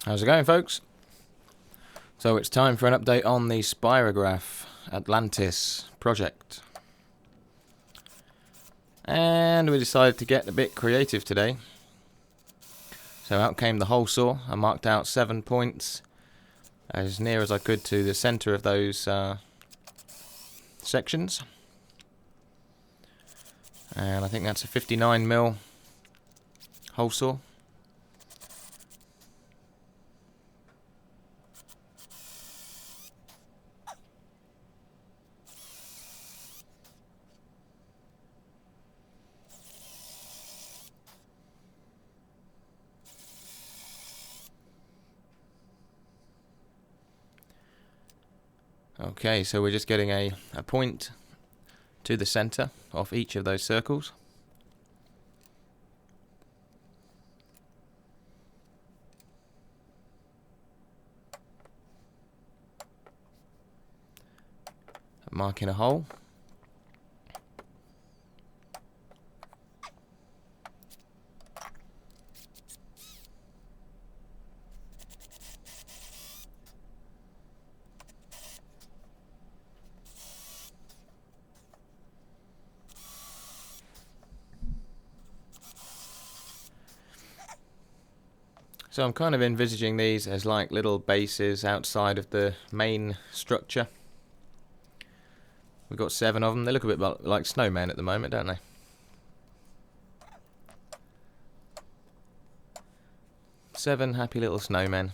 How's it going, folks? So it's time for an update on the Spirograph Atlantis project. And we decided to get a bit creative today. So out came the hole saw. I marked out 7 points as near as I could to the centre of those sections. And I think that's a 59mm hole saw. Okay, so we're just getting a point to the centre of each of those circles. Marking a hole. So I'm kind of envisaging these as like little bases outside of the main structure. We've got 7 of them. They look a bit like snowmen at the moment, don't they? Seven happy little snowmen.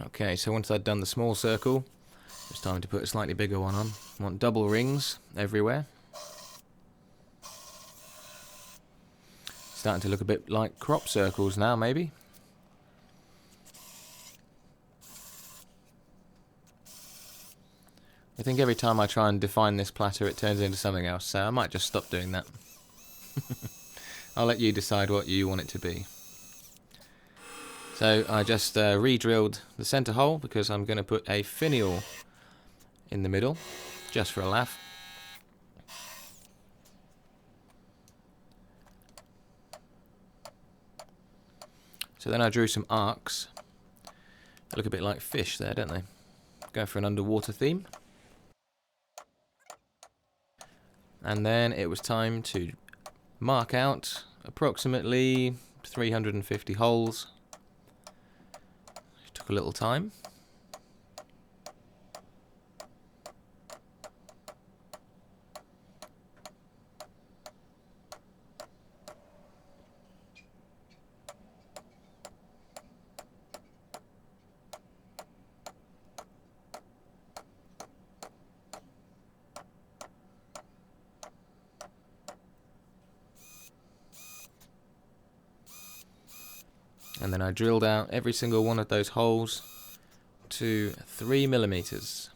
Okay, so once I'd done the small circle, it's time to put a slightly bigger one on. I want double rings everywhere. Starting to look a bit like crop circles now, maybe. I think every time I try and define this platter it turns into something else, so I might just stop doing that. I'll let you decide what you want it to be. So I just re-drilled the centre hole because I'm going to put a finial in the middle, just for a laugh. So then I drew some arcs. They look a bit like fish there, don't they? Go for an underwater theme. And then it was time to mark out approximately 350 holes. Took a little time. And then I drilled out every single one of those holes to 3mm.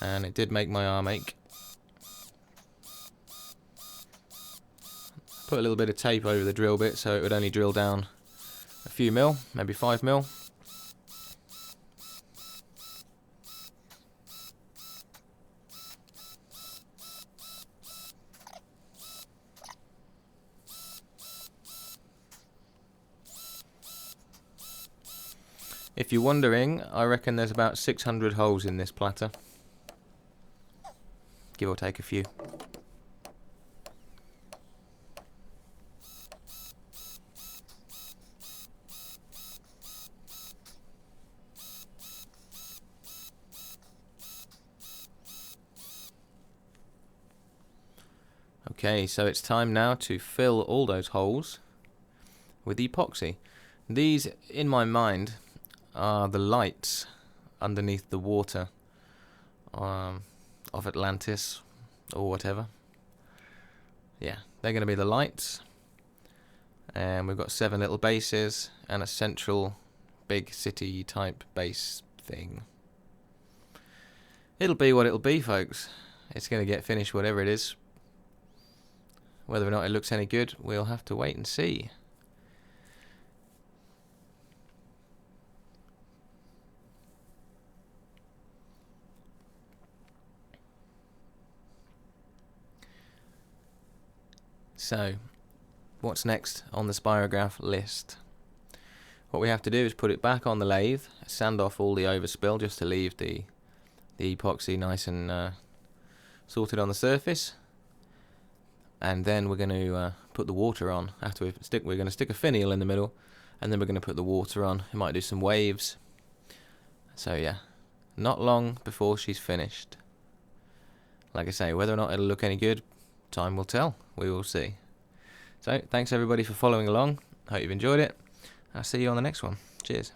And it did make my arm ache. Put a little bit of tape over the drill bit so it would only drill down a few mil, maybe 5mm. If you're wondering, I reckon there's about 600 holes in this platter. Give or take a few. Okay, so it's time now to fill all those holes with epoxy. These, in my mind, are the lights underneath the water of Atlantis or whatever. Yeah, they're going to be the lights. And we've got 7 little bases and a central big city type base thing. It'll be what it'll be, folks. It's going to get finished whatever it is. Whether or not it looks any good, we'll have to wait and see. So, what's next on the Spirograph list? What we have to do is put it back on the lathe, sand off all the overspill just to leave the epoxy nice and sorted on the surface, and then we're going to put the water on. After we're going to stick a finial in the middle, and then we're going to put the water on. We might do some waves. So yeah, not long before she's finished. Like I say, whether or not it'll look any good, time will tell. We will see. So thanks everybody for following along. Hope you've enjoyed it. I'll see you on the next one. Cheers.